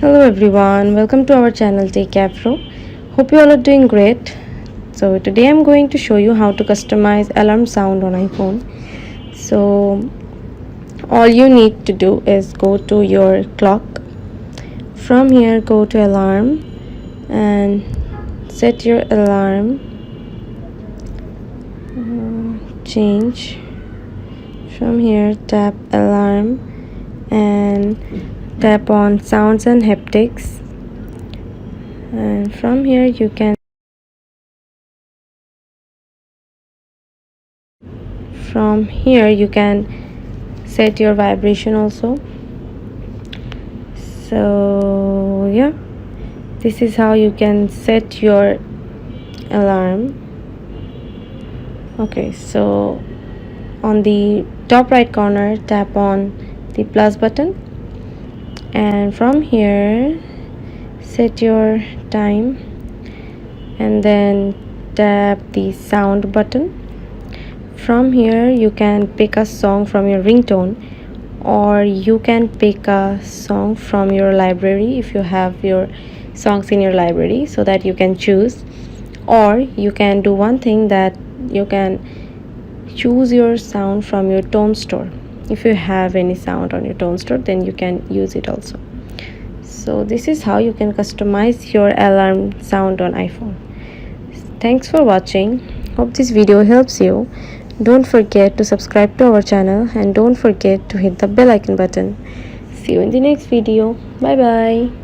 Hello everyone, welcome to our channel Techavro. Hope you all are doing great. So today I'm going to show you how to customize alarm sound on iPhone. So all you need to do is go to your clock. From here go to alarm and set your alarm. Change. From here tap alarm and tap on sounds and haptics, and from here you can set your vibration also. So yeah, this is how you can set your alarm. Okay, so on the top right corner tap on the plus button, and from here set your time, and then tap the sound button. From here you can pick a song from your ringtone, or you can pick a song from your library if you have your songs in your library, so that you can choose. Or you can do one thing, that you can choose your sound from your tone store. If you have any sound on your tone store, then you can use it also. So this is how you can customize your alarm sound on iPhone. Thanks for watching. Hope this video helps you. Don't forget to subscribe to our channel, and don't forget to hit the bell icon button. See you in the next video. Bye bye.